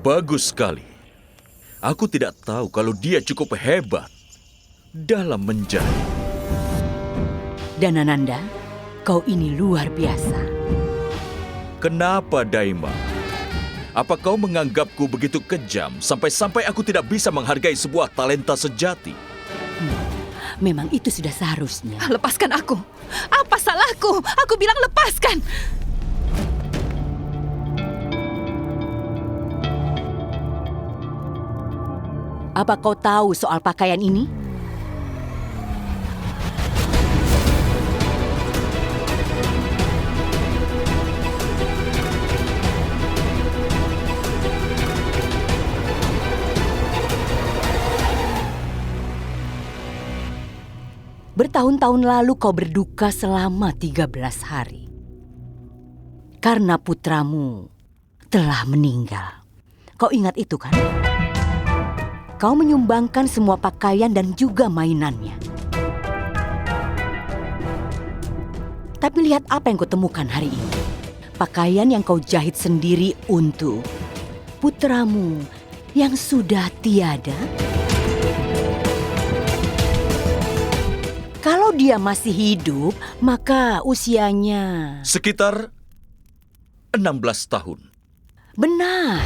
Bagus sekali. Aku tidak tahu kalau dia cukup hebat dalam menjahit. Danananda, kau ini luar biasa. Kenapa, Daima? Apa kau menganggapku begitu kejam sampai-sampai aku tidak bisa menghargai sebuah talenta sejati? Memang itu sudah seharusnya. Lepaskan aku. Apa salahku? Aku bilang lepaskan. Apa kau tahu soal pakaian ini? Bertahun-tahun lalu kau berduka selama 13 hari. Karena putramu telah meninggal. Kau ingat itu kan? Kau menyumbangkan semua pakaian dan juga mainannya. Tapi lihat apa yang kau temukan hari ini. Pakaian yang kau jahit sendiri untuk putramu yang sudah tiada. Kalau dia masih hidup, maka usianya... Sekitar 16 tahun. Benar.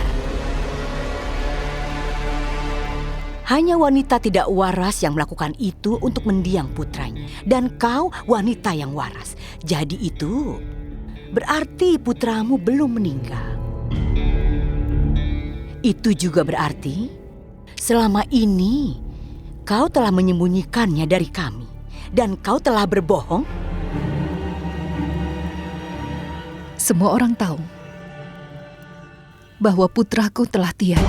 Hanya wanita tidak waras yang melakukan itu untuk mendiang putranya. Dan kau wanita yang waras. Jadi itu berarti putramu belum meninggal. Itu juga berarti selama ini kau telah menyembunyikannya dari kami. Dan kau telah berbohong. Semua orang tahu bahwa putraku telah tiada.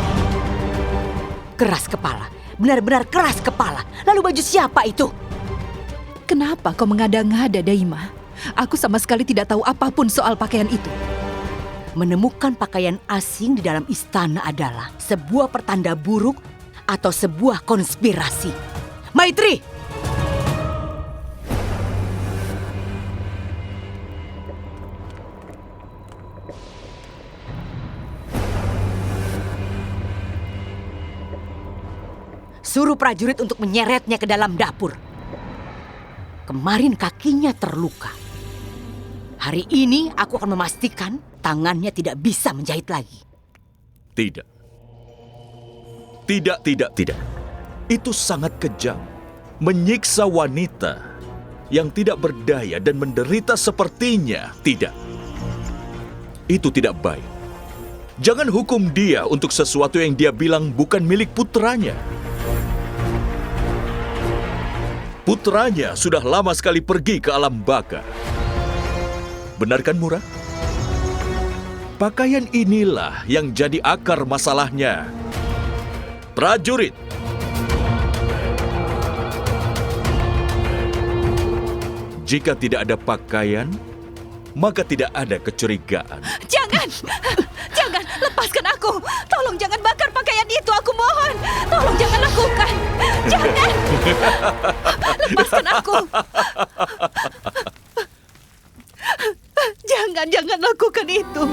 Keras kepala, benar-benar keras kepala. Lalu baju siapa itu? Kenapa kau mengada-ngada, Daima? Aku sama sekali tidak tahu apapun soal pakaian itu. Menemukan pakaian asing di dalam istana adalah sebuah pertanda buruk atau sebuah konspirasi. Maitri! Suruh prajurit untuk menyeretnya ke dalam dapur. Kemarin kakinya terluka. Hari ini aku akan memastikan tangannya tidak bisa menjahit lagi. Tidak. Tidak. Itu sangat kejam. Menyiksa wanita yang tidak berdaya dan menderita sepertinya. Tidak. Itu tidak baik. Jangan hukum dia untuk sesuatu yang dia bilang bukan milik putranya. Putranya sudah lama sekali pergi ke alam baka. Benar kan, Murah? Pakaian inilah yang jadi akar masalahnya. Prajurit! Jika tidak ada pakaian, maka tidak ada kecurigaan. Jangan! Jangan! Lepaskan aku! Tolong jangan bakar pakaian itu, aku mohon! Tolong jangan lakukan! Jangan! Lepaskan aku! Jangan lakukan itu!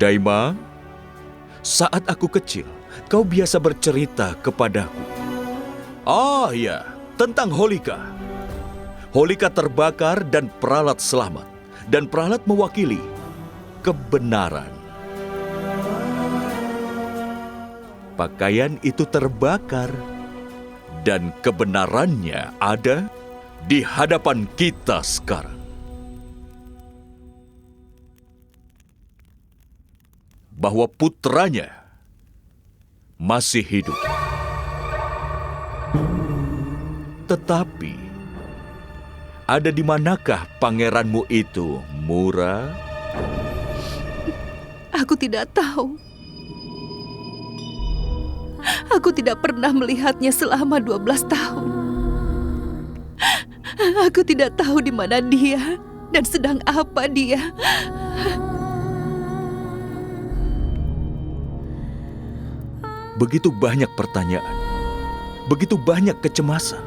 Daima, saat aku kecil, kau biasa bercerita kepadaku. Oh ya, tentang Holika. Holika terbakar dan Prahlad selamat. Dan Prahlad mewakili kebenaran. Pakaian itu terbakar dan kebenarannya ada di hadapan kita sekarang. Bahwa putranya masih hidup. Tetapi, ada di manakah pangeranmu itu, Murah? Aku tidak tahu. Aku tidak pernah melihatnya selama 12 tahun. Aku tidak tahu di mana dia dan sedang apa dia. Begitu banyak pertanyaan, begitu banyak kecemasan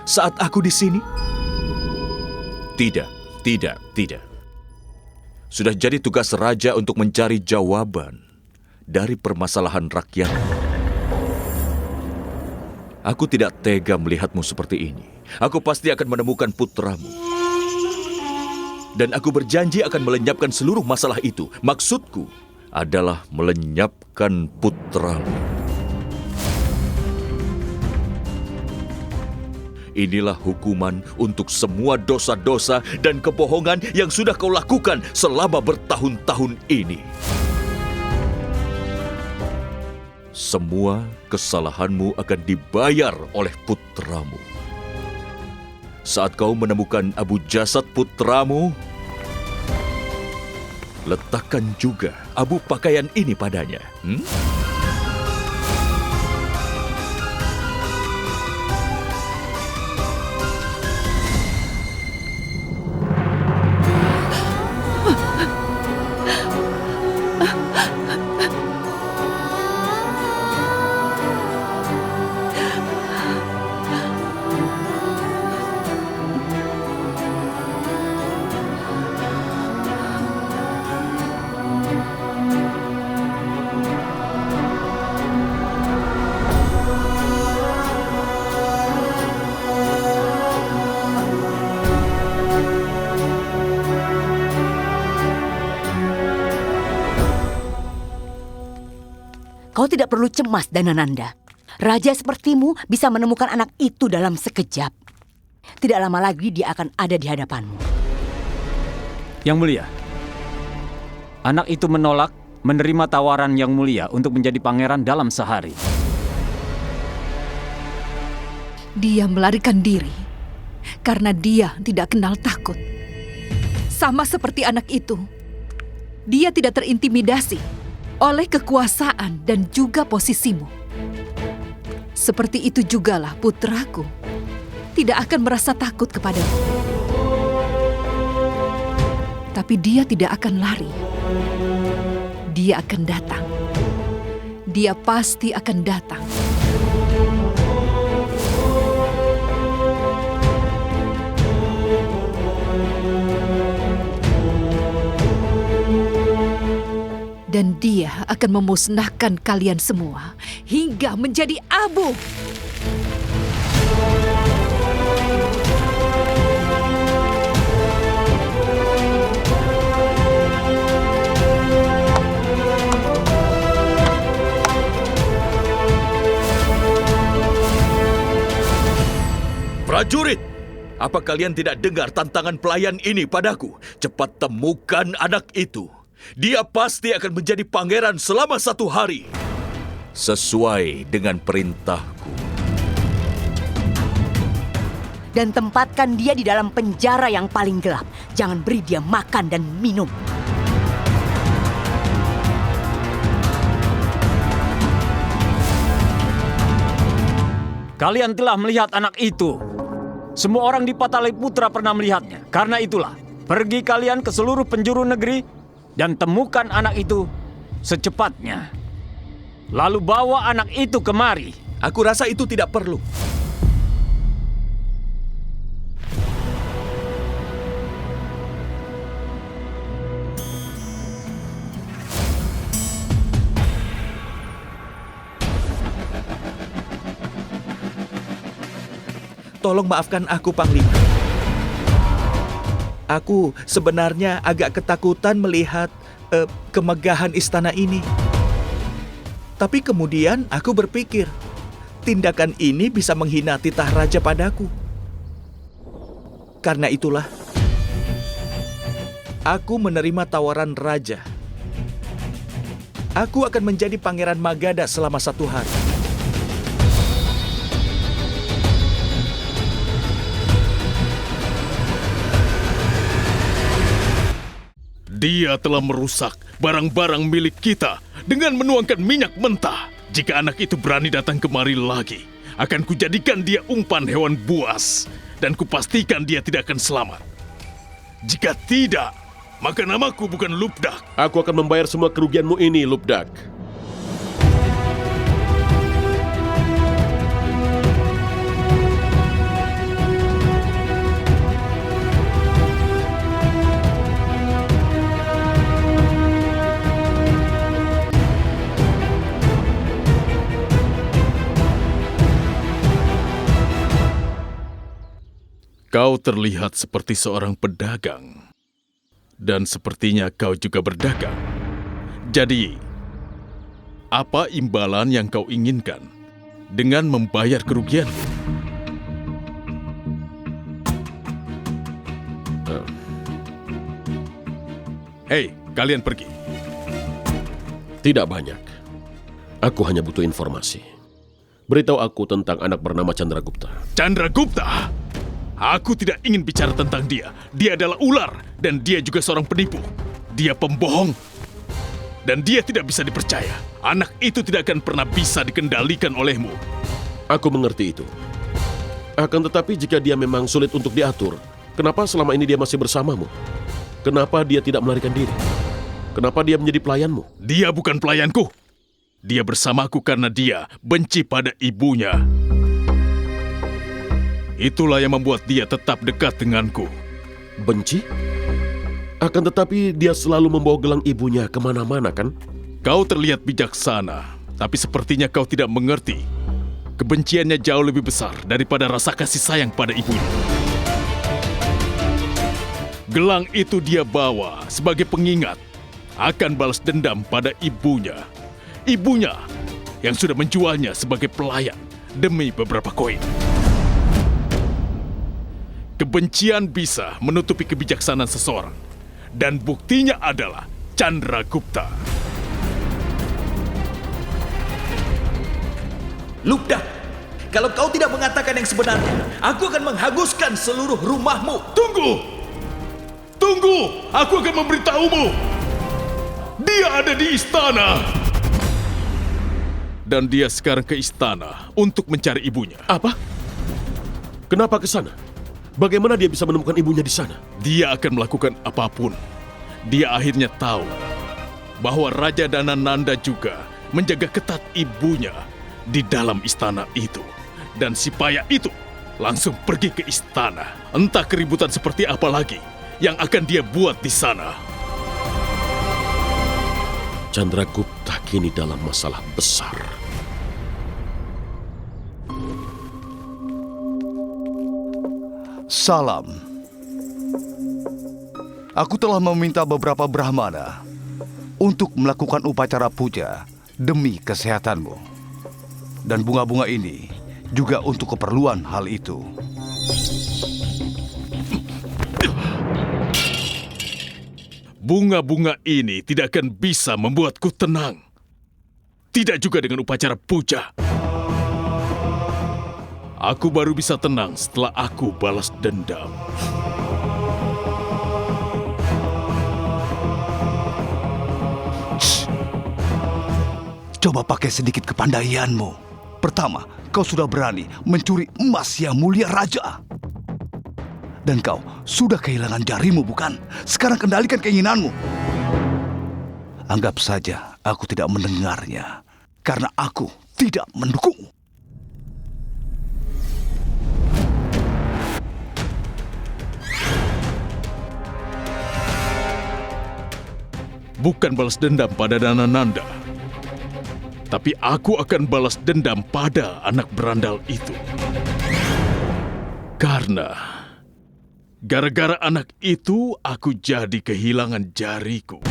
saat aku di sini. Tidak. Sudah jadi tugas raja untuk mencari jawaban dari permasalahan rakyat. Aku tidak tega melihatmu seperti ini. Aku pasti akan menemukan putramu. Dan aku berjanji akan melenyapkan seluruh masalah itu. Maksudku adalah melenyapkan putramu. Inilah hukuman untuk semua dosa-dosa dan kebohongan yang sudah kau lakukan selama bertahun-tahun ini. Semua kesalahanmu akan dibayar oleh putramu. Saat kau menemukan abu jasad putramu, letakkan juga abu pakaian ini padanya. Kau tidak perlu cemas, Danananda. Raja sepertimu bisa menemukan anak itu dalam sekejap. Tidak lama lagi dia akan ada di hadapanmu. Yang Mulia, anak itu menolak menerima tawaran Yang Mulia untuk menjadi pangeran dalam sehari. Dia melarikan diri karena dia tidak kenal takut. Sama seperti anak itu, dia tidak terintimidasi oleh kekuasaan dan juga posisimu. Seperti itu jugalah putraku tidak akan merasa takut kepadamu. Tapi dia tidak akan lari. Dia akan datang. Dia pasti akan datang. Dan dia akan memusnahkan kalian semua hingga menjadi abu. Prajurit, apa kalian tidak dengar tantangan pelayan ini padaku? Cepat temukan anak itu. Dia pasti akan menjadi pangeran selama 1 hari. Sesuai dengan perintahku. Dan tempatkan dia di dalam penjara yang paling gelap. Jangan beri dia makan dan minum. Kalian telah melihat anak itu. Semua orang di Pataliputra pernah melihatnya. Karena itulah, pergi kalian ke seluruh penjuru negeri dan temukan anak itu secepatnya. Lalu bawa anak itu kemari. Aku rasa itu tidak perlu. Tolong maafkan aku, Panglima. Aku sebenarnya agak ketakutan melihat kemegahan istana ini. Tapi kemudian aku berpikir, tindakan ini bisa menghina titah raja padaku. Karena itulah, aku menerima tawaran raja. Aku akan menjadi Pangeran Magadha selama 1 hari. Dia telah merusak barang-barang milik kita dengan menuangkan minyak mentah. Jika anak itu berani datang kemari lagi, akan kujadikan dia umpan hewan buas, dan kupastikan dia tidak akan selamat. Jika tidak, maka namaku bukan Lubdak. Aku akan membayar semua kerugianmu ini, Lubdak. Kau terlihat seperti seorang pedagang. Dan sepertinya kau juga berdagang. Jadi, apa imbalan yang kau inginkan dengan membayar kerugian? Hei, kalian pergi. Tidak banyak. Aku hanya butuh informasi. Beritahu aku tentang anak bernama Chandragupta. Chandragupta? Aku tidak ingin bicara tentang dia. Dia adalah ular, dan dia juga seorang penipu. Dia pembohong, dan dia tidak bisa dipercaya. Anak itu tidak akan pernah bisa dikendalikan olehmu. Aku mengerti itu. Akan tetapi jika dia memang sulit untuk diatur, kenapa selama ini dia masih bersamamu? Kenapa dia tidak melarikan diri? Kenapa dia menjadi pelayanmu? Dia bukan pelayanku. Dia bersamaku karena dia benci pada ibunya. Itulah yang membuat dia tetap dekat denganku. Benci? Akan tetapi dia selalu membawa gelang ibunya kemana-mana, kan? Kau terlihat bijaksana, tapi sepertinya kau tidak mengerti. Kebenciannya jauh lebih besar daripada rasa kasih sayang pada ibunya. Gelang itu dia bawa sebagai pengingat akan balas dendam pada ibunya. Ibunya yang sudah menjualnya sebagai pelayan demi beberapa koin. Kebencian bisa menutupi kebijaksanaan seseorang. Dan buktinya adalah Chandragupta. Lubdak, kalau kau tidak mengatakan yang sebenarnya, aku akan menghanguskan seluruh rumahmu. Tunggu! Tunggu! Aku akan memberitahumu. Dia ada di istana. Dan dia sekarang ke istana untuk mencari ibunya. Apa? Kenapa ke sana? Bagaimana dia bisa menemukan ibunya di sana? Dia akan melakukan apapun. Dia akhirnya tahu bahwa Raja Danananda juga menjaga ketat ibunya di dalam istana itu. Dan si payah itu langsung pergi ke istana. Entah keributan seperti apa lagi yang akan dia buat di sana. Chandragupta kini dalam masalah besar. Salam. Aku telah meminta beberapa brahmana untuk melakukan upacara puja demi kesehatanmu. Dan bunga-bunga ini juga untuk keperluan hal itu. Bunga-bunga ini tidak akan bisa membuatku tenang. Tidak juga dengan upacara puja. Aku baru bisa tenang setelah aku balas dendam. Coba pakai sedikit kepandaianmu. Pertama, kau sudah berani mencuri emas yang mulia raja. Dan kau sudah kehilangan jarimu, bukan? Sekarang kendalikan keinginanmu. Anggap saja aku tidak mendengarnya, karena aku tidak mendukung. Bukan balas dendam pada Danananda, tapi aku akan balas dendam pada anak berandal itu. Karena gara-gara anak itu, aku jadi kehilangan jariku.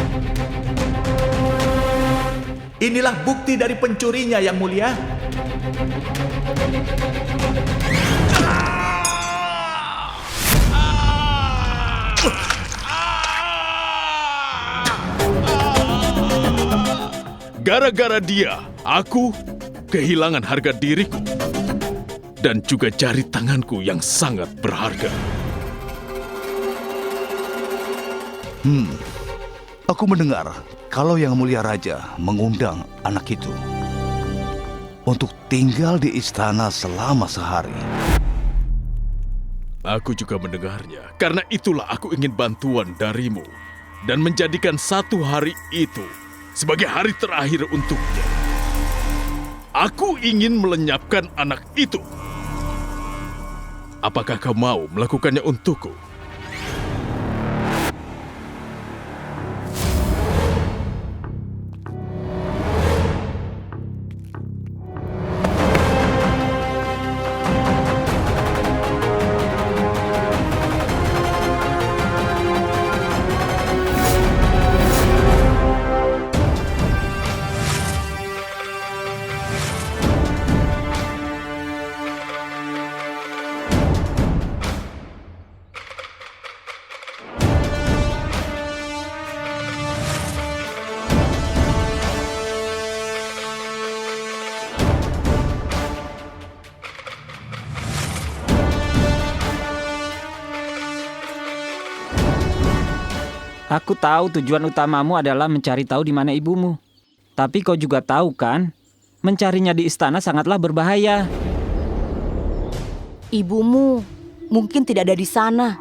Inilah bukti dari pencurinya, Yang Mulia. Gara-gara dia, aku kehilangan harga diriku. Dan juga jari tanganku yang sangat berharga. Aku mendengar kalau Yang Mulia Raja mengundang anak itu. untuk tinggal di istana selama sehari. Aku juga mendengarnya. Karena itulah aku ingin bantuan darimu. Dan menjadikan satu hari itu sebagai hari terakhir untuknya. Aku ingin melenyapkan anak itu. Apakah kau mau melakukannya untukku? Aku tahu tujuan utamamu adalah mencari tahu di mana ibumu. Tapi kau juga tahu kan, mencarinya di istana sangatlah berbahaya. Ibumu mungkin tidak ada di sana.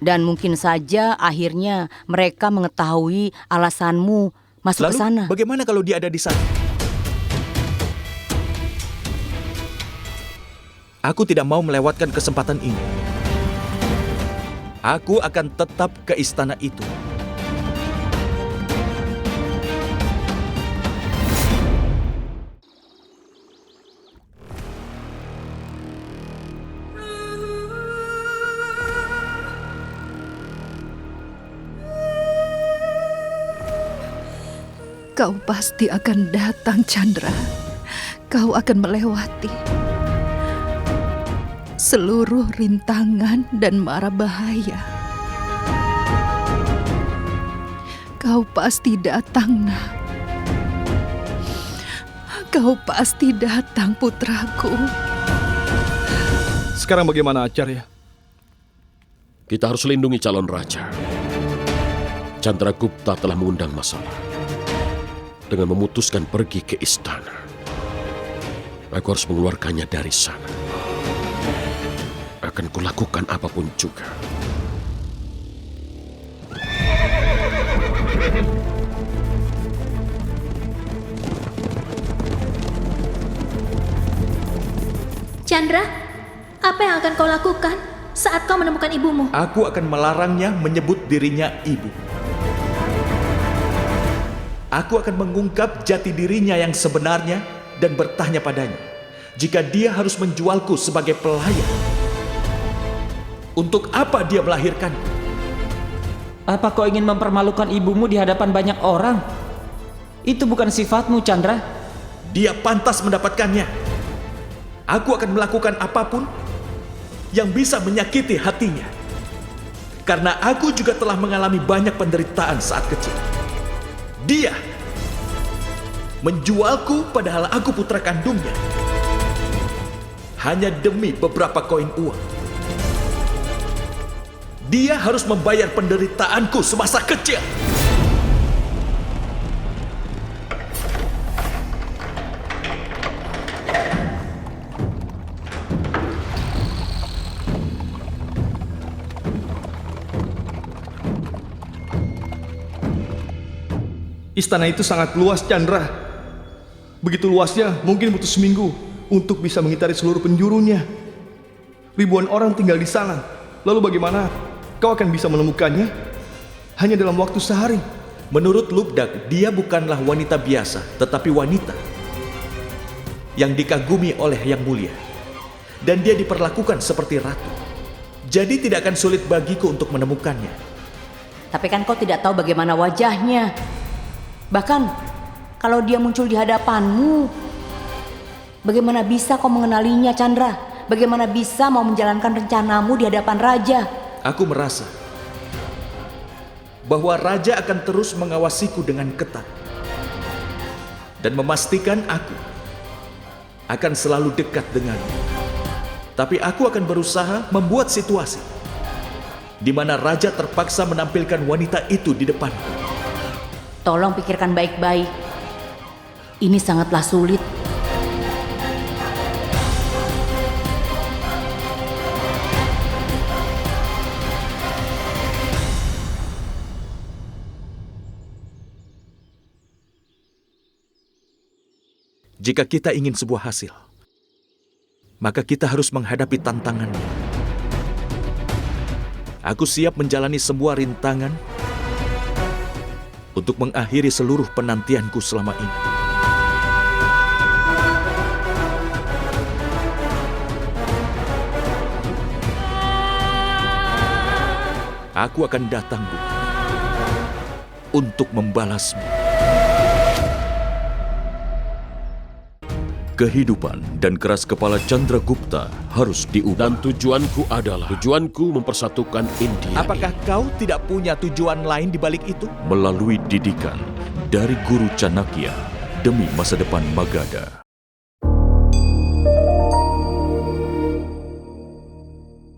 Dan mungkin saja akhirnya mereka mengetahui alasanmu masuk ke sana. Lalu bagaimana kalau dia ada di sana? Aku tidak mau melewatkan kesempatan ini. Aku akan tetap ke istana itu. Kau pasti akan datang, Chandra. Kau akan melewati seluruh rintangan dan mara bahaya. Kau pasti datang, nak. Kau pasti datang, putraku. Sekarang bagaimana, Acarya? Kita harus lindungi calon raja. Chandragupta telah mengundang masalah dengan memutuskan pergi ke istana. Aku harus mengeluarkannya dari sana. Akan kulakukan apapun juga. Chandra, apa yang akan kau lakukan saat kau menemukan ibumu? Aku akan melarangnya menyebut dirinya ibu. Aku akan mengungkap jati dirinya yang sebenarnya dan bertanya padanya jika dia harus menjualku sebagai pelayan. Untuk apa dia melahirkanku? Apa kau ingin mempermalukan ibumu di hadapan banyak orang? Itu bukan sifatmu, Chandra. Dia pantas mendapatkannya. Aku akan melakukan apapun yang bisa menyakiti hatinya. Karena aku juga telah mengalami banyak penderitaan saat kecil. Dia menjualku padahal aku putra kandungnya. Hanya demi beberapa koin uang. Dia harus membayar penderitaanku semasa kecil. Istana itu sangat luas, Chandra. Begitu luasnya, mungkin butuh seminggu untuk bisa mengitari seluruh penjurunya. Ribuan orang tinggal di sana. Lalu bagaimana kau akan bisa menemukannya? Hanya dalam waktu sehari. Menurut Lubdak, dia bukanlah wanita biasa, tetapi wanita yang dikagumi oleh Yang Mulia. Dan dia diperlakukan seperti ratu. Jadi tidak akan sulit bagiku untuk menemukannya. Tapi kan kau tidak tahu bagaimana wajahnya. Bahkan kalau dia muncul di hadapanmu, bagaimana bisa kau mengenalinya, Chandra? Bagaimana bisa mau menjalankan rencanamu di hadapan raja? Aku merasa bahwa raja akan terus mengawasiku dengan ketat dan memastikan aku akan selalu dekat dengannya. Tapi aku akan berusaha membuat situasi di mana raja terpaksa menampilkan wanita itu di depanku. Tolong pikirkan baik-baik. Ini sangatlah sulit. Jika kita ingin sebuah hasil, maka kita harus menghadapi tantangannya. Aku siap menjalani semua rintangan untuk mengakhiri seluruh penantianku selama ini. Aku akan datang, Bu, untuk membalasmu. Kehidupan dan keras kepala Chandragupta harus diubah. Dan tujuanku mempersatukan India. Apakah kau tidak punya tujuan lain di balik itu? Melalui didikan dari Guru Chanakya demi masa depan Magadha.